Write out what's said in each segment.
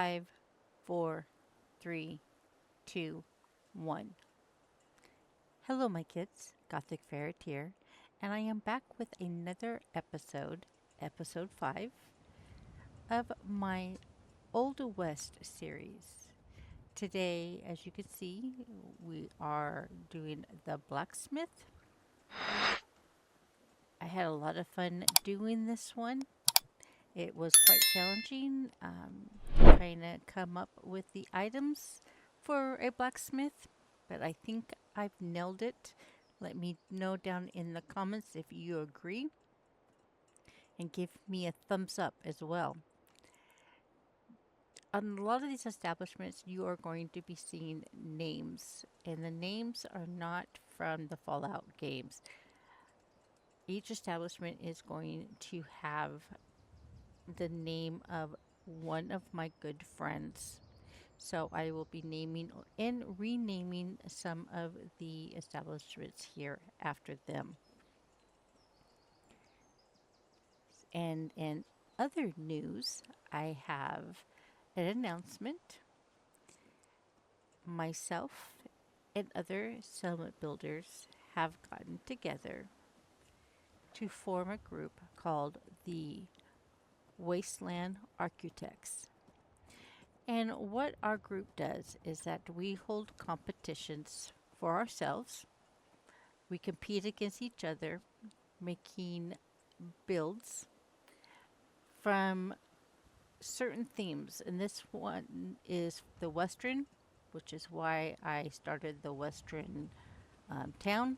5, 4, 3, 2, 1. Hello, my kids. Gothic Ferret here, and I am back with another episode, episode 5, of my Old West series. Today, as you can see, we are doing the Blacksmith. I had a lot of fun doing this one. It was quite challenging, trying to come up with the items for a blacksmith, but I think I've nailed it. Let me know down in the comments if you agree, and give me a thumbs up as well. On a lot of these establishments, you are going to be seeing names, and the names are not from the Fallout games. Each establishment is going to have the name of one of my good friends. So I will be naming and renaming some of the establishments here after them. And in other news, I have an announcement. Myself and other settlement builders have gotten together to form a group called the Wasteland Architects. And what our group does is that we hold competitions for ourselves. We compete against each other, making builds from certain themes. And this one is the Western, which is why I started the Western town.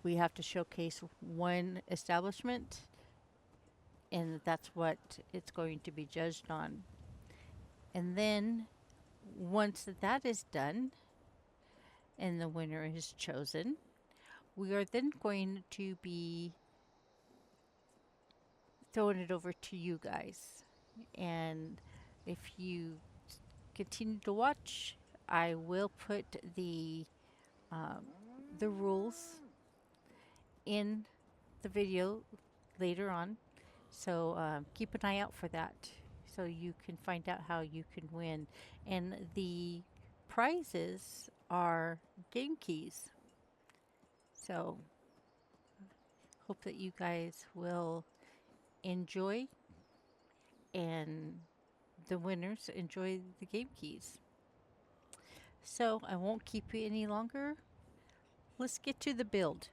We have to showcase one establishment, and that's what it's going to be judged on. And then once that is done and the winner is chosen, we are then going to be throwing it over to you guys. And if you continue to watch, I will put the rules in the video later on. So keep an eye out for that, so you can find out how you can win. And the prizes are game keys. So hope that you guys will enjoy, and the winners enjoy the game keys. So I won't keep you any longer. Let's get to the build.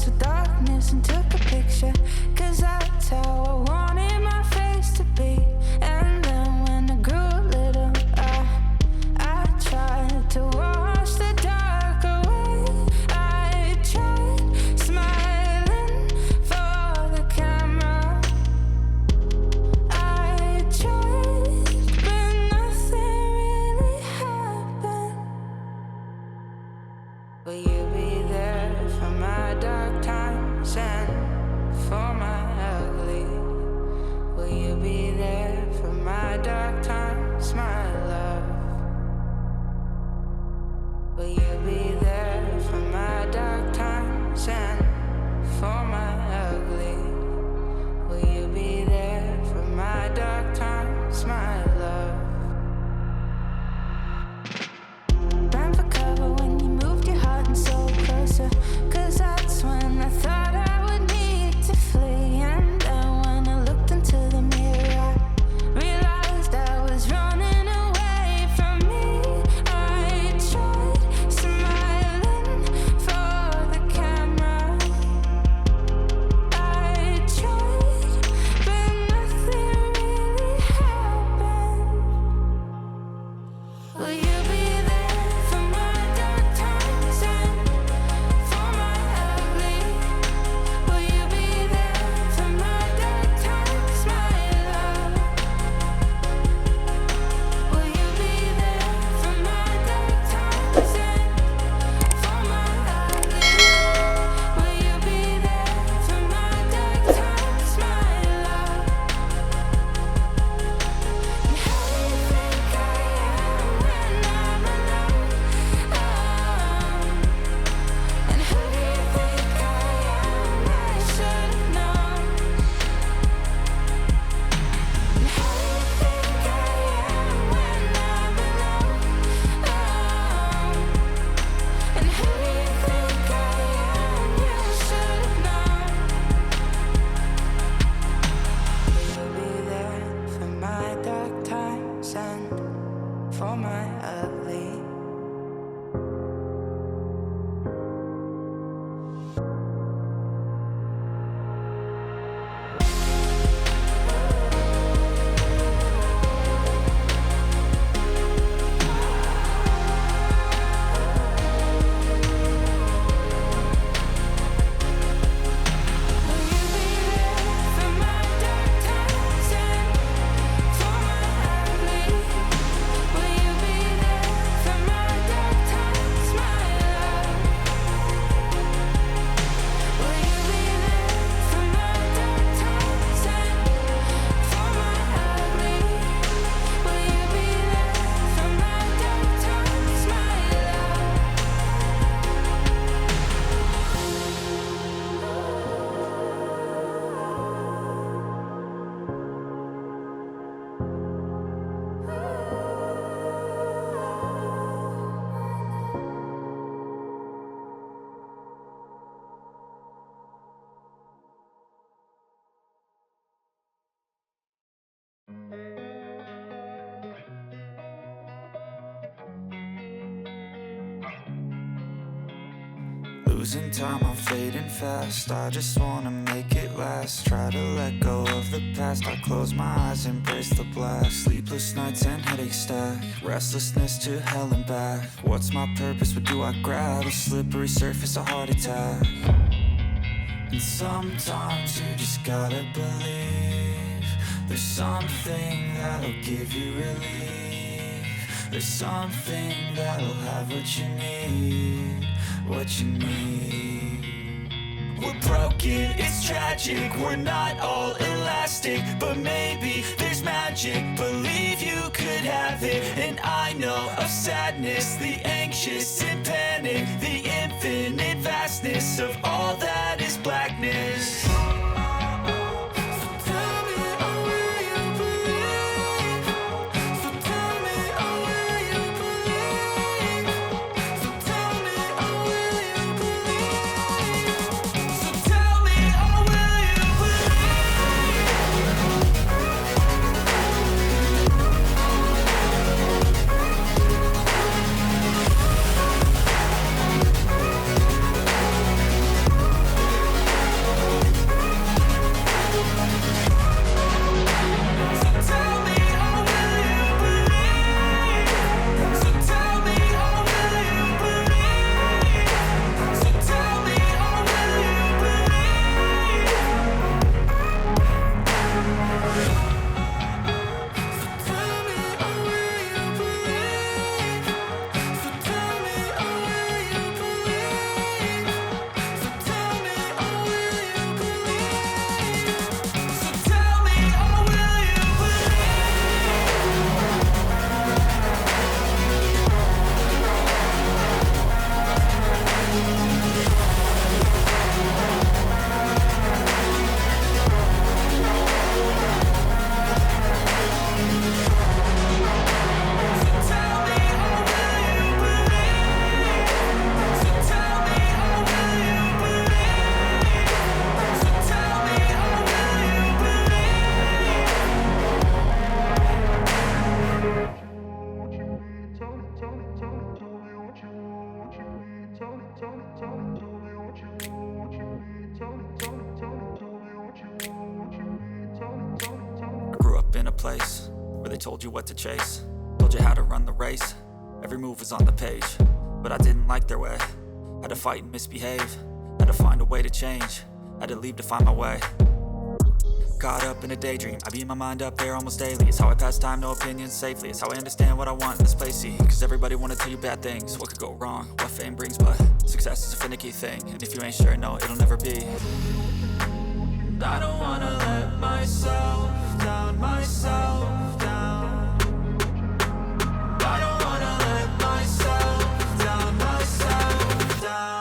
With darkness and took a picture, 'cause that's how I wanted my face to be. And then when I grew a little, I tried to wash the dark away. I tried smiling for the camera. I tried, but nothing really happened. Will you be there for my dark times and for my ugly? Will you be there? Losing time, I'm fading fast. I just wanna make it last. Try to let go of the past. I close my eyes, embrace the blast. Sleepless nights and headaches stack. Restlessness to hell and back. What's my purpose? What do I grab? A slippery surface, a heart attack. And sometimes you just gotta believe there's something that'll give you relief. There's something that'll have what you need, what you need. We're broken, it's tragic, we're not all elastic, but maybe there's magic, believe you could have it. And I know of sadness, the anxious and panic, the infinite vastness of all that is blackness. Place where they told you what to chase, told you how to run the race. Every move was on the page, but I didn't like their way. Had to fight and misbehave, had to find a way to change, had to leave to find my way. Caught up in a daydream, I beat my mind up there almost daily. It's how I pass time, no opinions safely. It's how I understand what I want in this place, see. Cause everybody wanna tell you bad things, what could go wrong, what fame brings. But success is a finicky thing, and if you ain't sure, no, it'll never be. I don't wanna let myself down, myself down. I don't wanna let myself down, myself down.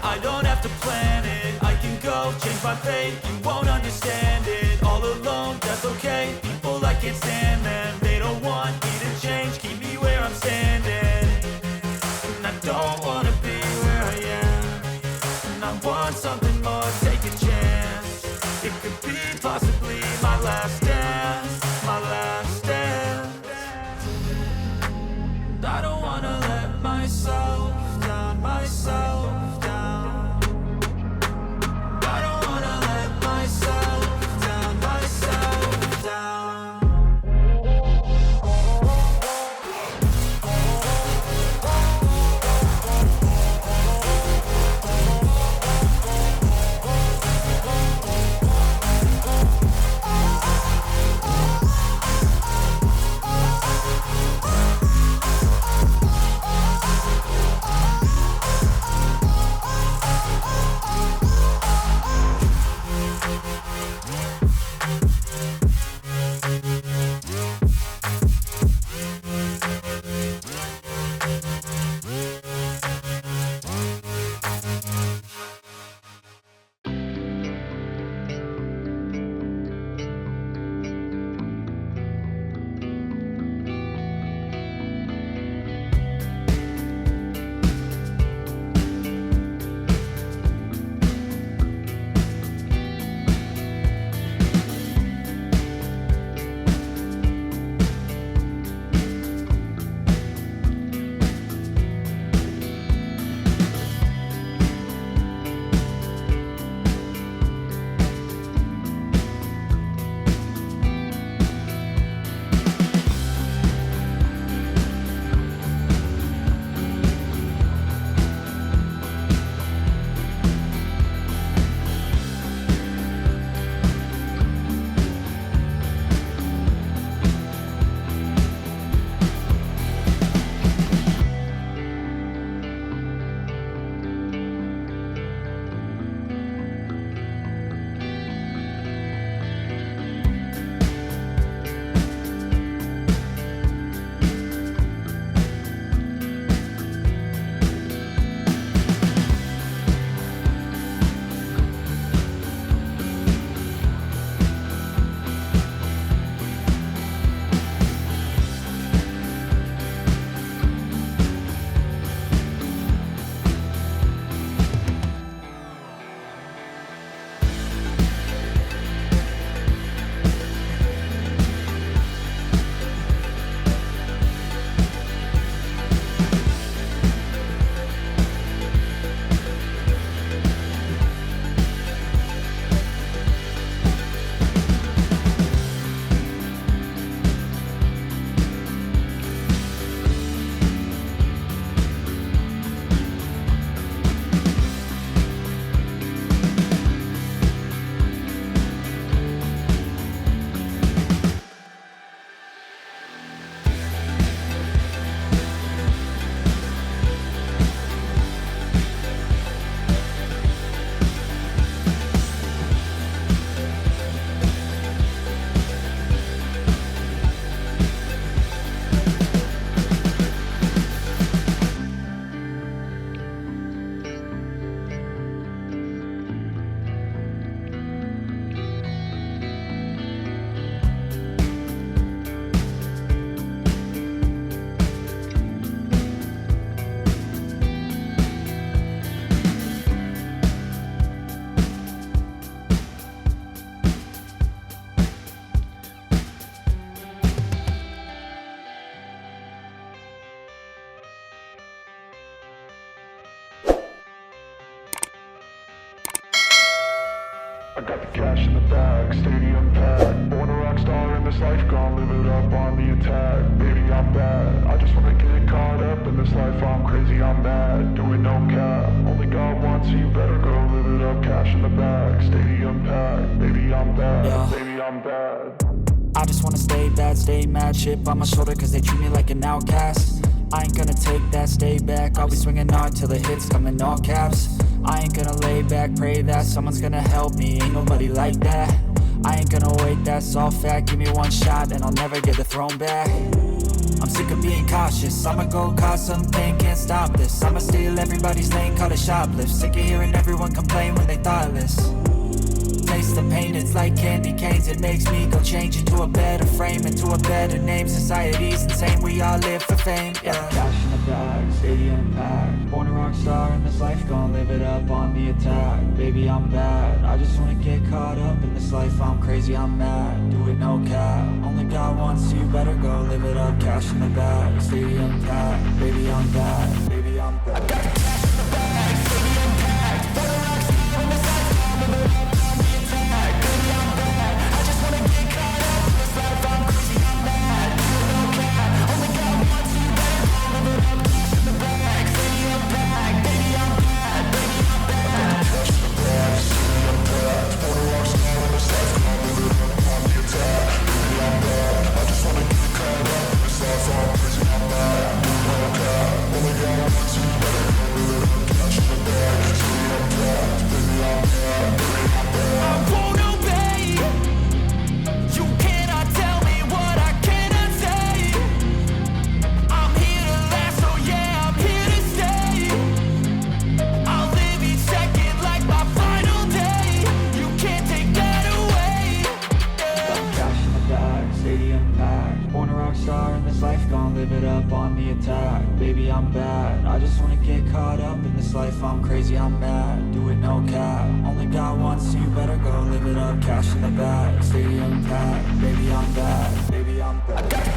I don't have to plan it, I can go change my fate. You won't understand it, all alone, that's okay. People I can't stand them, they don't want me to change. Keep me where I'm standing, and I don't wanna be where I am. And I want something more, take a chance. It could be possibly my last dance, my last dance. And I don't wanna let myself down, myself. I got the cash in the bag, stadium packed. Born a rockstar in this life, gon' live it up on the attack. Baby, I'm bad, I just wanna get caught up in this life. I'm crazy, I'm mad, doing no cap. Only God wants you, better go live it up. Cash in the bag, stadium packed. Baby, I'm bad, Yeah. baby, I'm bad. I just wanna stay bad, stay mad. Chip on my shoulder cause they treat me like an outcast. I ain't gonna take that, stay back. I'll be swinging hard till the hits come in all caps. I ain't gonna lay back, pray that someone's gonna help me. Ain't nobody like that. I ain't gonna wait, that's all fact. Give me one shot and I'll never get the throne back. I'm sick of being cautious. I'ma go cause some pain, can't stop this. I'ma steal everybody's lane, call it shoplift. Sick of hearing everyone complain when they thoughtless. Taste the pain, it's like candy canes. It makes me go change into a better frame, into a better name. Society's insane, we all live for fame, yeah. Cash in the bag, stadium packed. Born a rock star in this life, gon' live it up on the attack. Baby, I'm bad, I just wanna get caught up in this life. I'm crazy, I'm mad, do it no cap. Only God wants you, better go live it up. Cash in the bag, stadium packed. Baby, I'm bad, baby, I'm bad. I got the cash in the bag, stadium packed. Born a rock star in this life, gon' live it up. Baby, I'm bad, I just wanna get caught up in this life. I'm crazy, I'm mad, do it no cap. Only God wants you, better go live it up. Cash in the bag, stadium packed. Baby, I'm bad, baby, I'm bad. I got the cash in the bag, stadium packed. Born a rock star in this life, I'll live it up on the attack. Baby, I'm bad, I just wanna get caught up in this life. I'm crazy, I'm mad, do it no cap. Only God wants you, better go live it up. Cash in the bag, stadium packed. Baby, I'm bad, baby, I'm bad.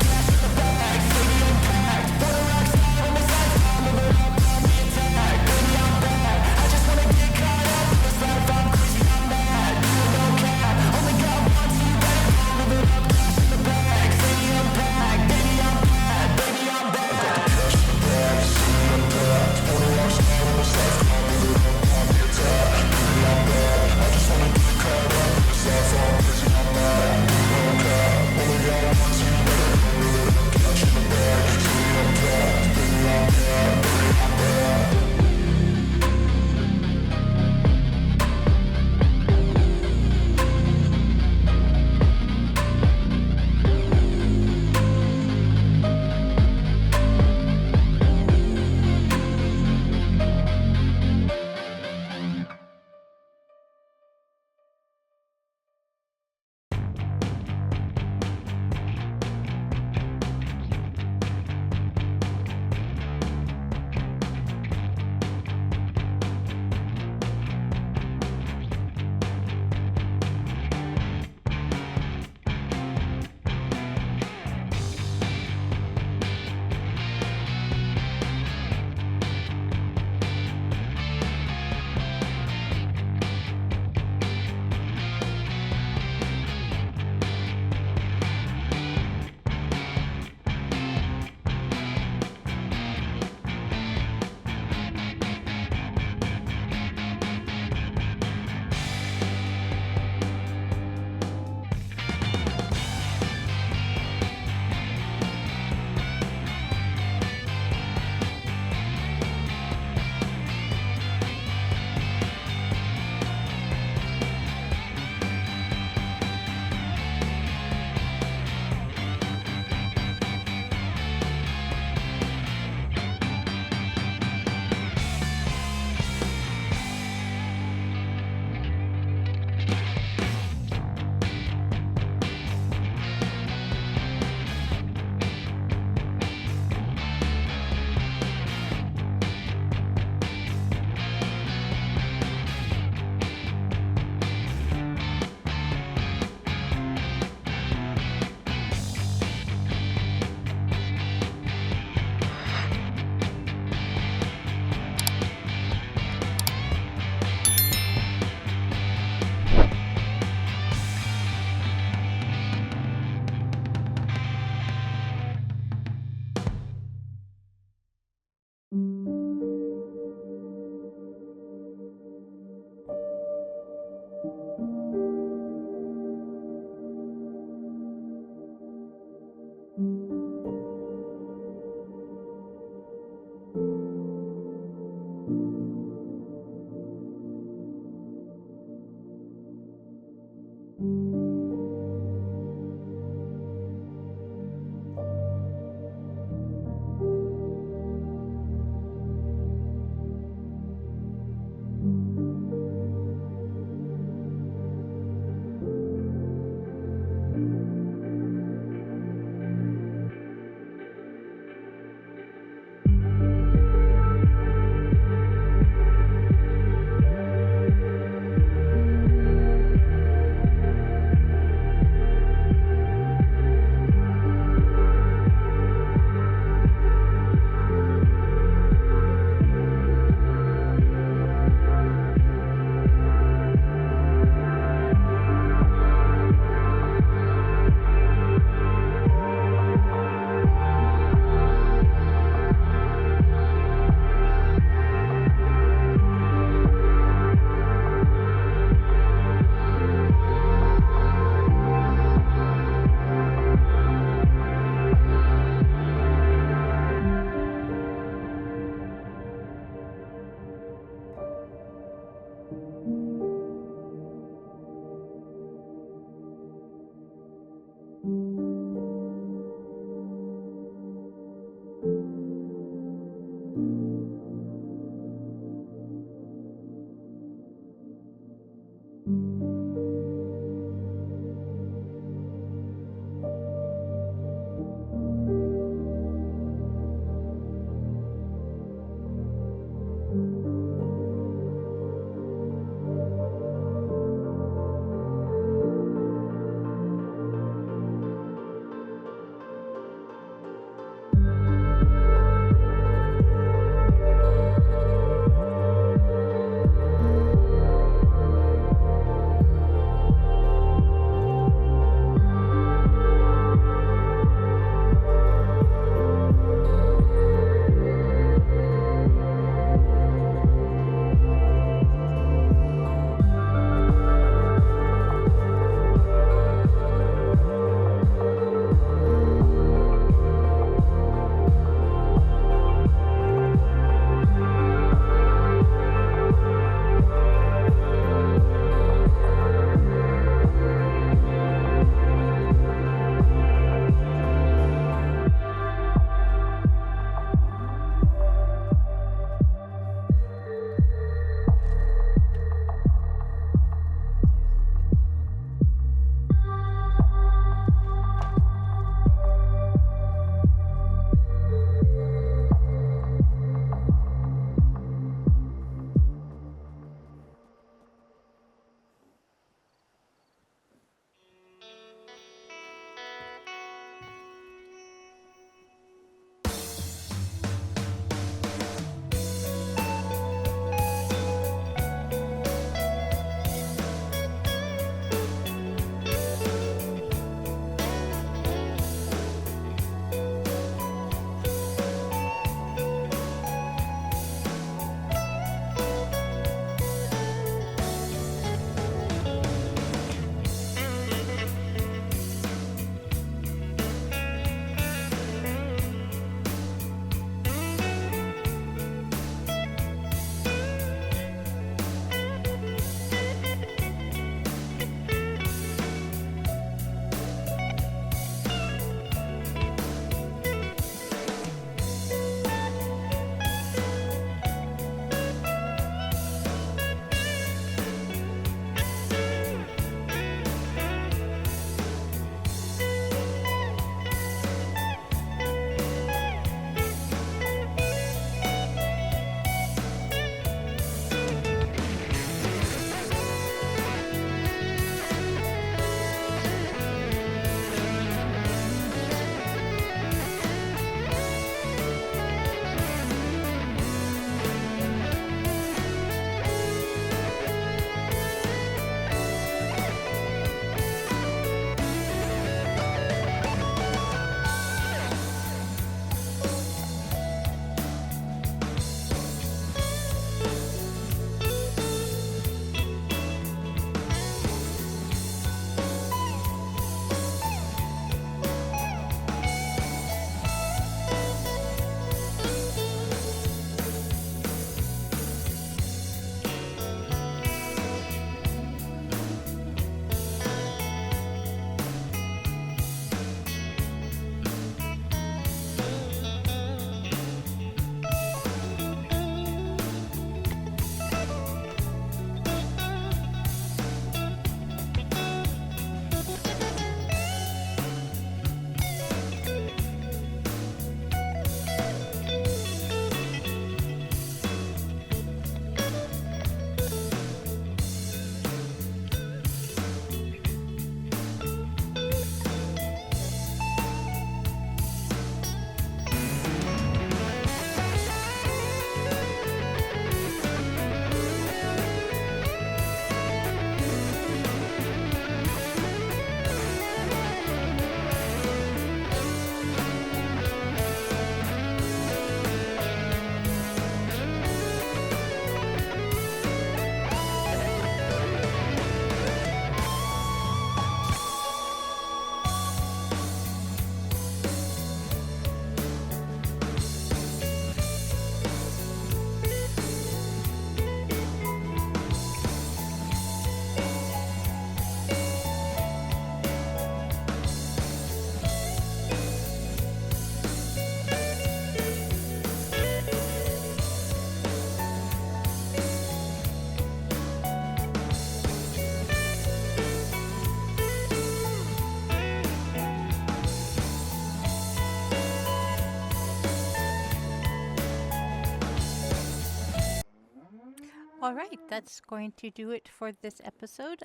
All right, that's going to do it for this episode.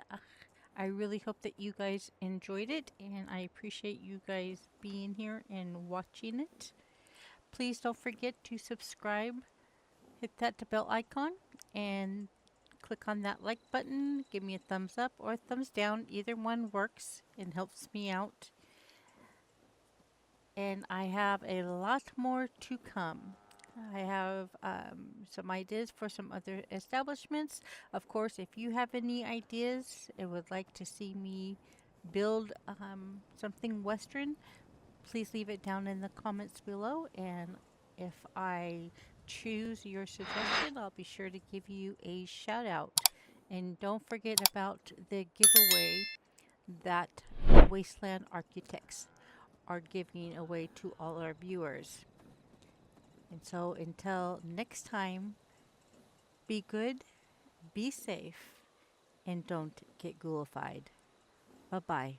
I really hope that you guys enjoyed it, and I appreciate you guys being here and watching it. Please don't forget to subscribe, hit that bell icon, and click on that like button. Give me a thumbs up or a thumbs down. Either one works and helps me out. And I have a lot more to come. I have some ideas for some other establishments. Of course, if you have any ideas and would like to see me build something Western, please leave it down in the comments below. And if I choose your suggestion, I'll be sure to give you a shout out. And don't forget about the giveaway that Wasteland Architects are giving away to all our viewers. And so until next time, be good, be safe, and don't get ghoulified. Bye-bye.